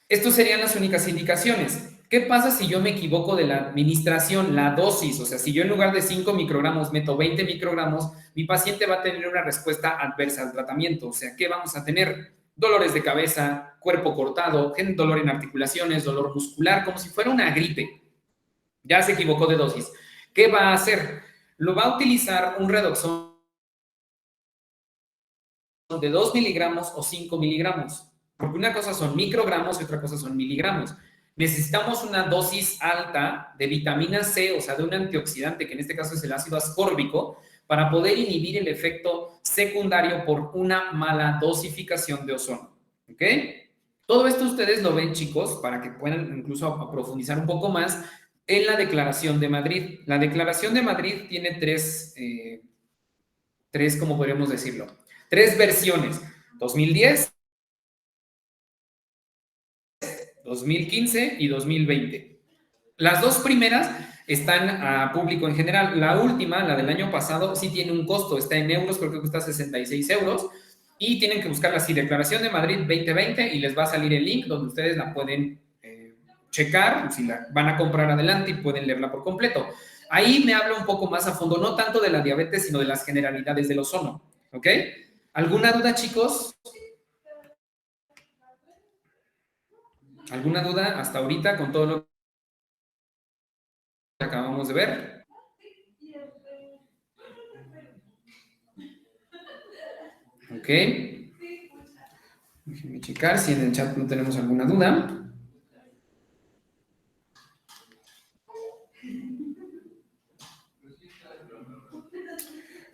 Estas serían las únicas indicaciones. ¿Qué pasa si yo me equivoco de la administración, la dosis? O sea, si yo en lugar de 5 microgramos meto 20 microgramos, mi paciente va a tener una respuesta adversa al tratamiento. O sea, ¿qué vamos a tener? Dolores de cabeza, cuerpo cortado, dolor en articulaciones, dolor muscular, como si fuera una gripe. Ya se equivocó de dosis. ¿Qué va a hacer? Lo va a utilizar un redoxón de 2 miligramos o 5 miligramos. Porque una cosa son microgramos y otra cosa son miligramos. Necesitamos una dosis alta de vitamina C, o sea, de un antioxidante, que en este caso es el ácido ascórbico, para poder inhibir el efecto secundario por una mala dosificación de ozono. ¿Ok? Todo esto ustedes lo ven, chicos, para que puedan incluso profundizar un poco más en la Declaración de Madrid. La Declaración de Madrid tiene ¿cómo podríamos decirlo? Tres versiones: 2010, 2015 y 2020. Las dos primeras están a público en general. La última, la del año pasado, sí tiene un costo, está en euros, creo que cuesta 66 euros, y tienen que buscarla así, Declaración de Madrid 2020, y les va a salir el link donde ustedes la pueden checar, si la van a comprar adelante y pueden leerla por completo. Ahí me habla un poco más a fondo, no tanto de la diabetes, sino de las generalidades del ozono. ¿Ok? ¿Alguna duda, chicos? ¿Alguna duda hasta ahorita con todo lo que acabamos de ver? Ok. Déjenme checar si en el chat no tenemos alguna duda.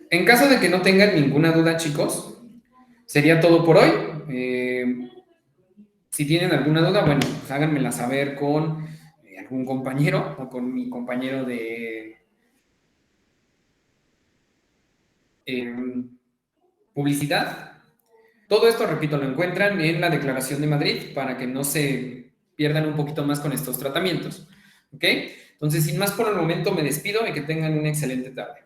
En caso de que no tengan ninguna duda, chicos, sería todo por hoy. Si tienen alguna duda, bueno, pues háganmela saber con algún compañero o con mi compañero de publicidad. Todo esto, repito, lo encuentran en la Declaración de Madrid para que no se pierdan un poquito más con estos tratamientos. ¿Ok? Entonces, sin más por el momento, me despido y que tengan una excelente tarde.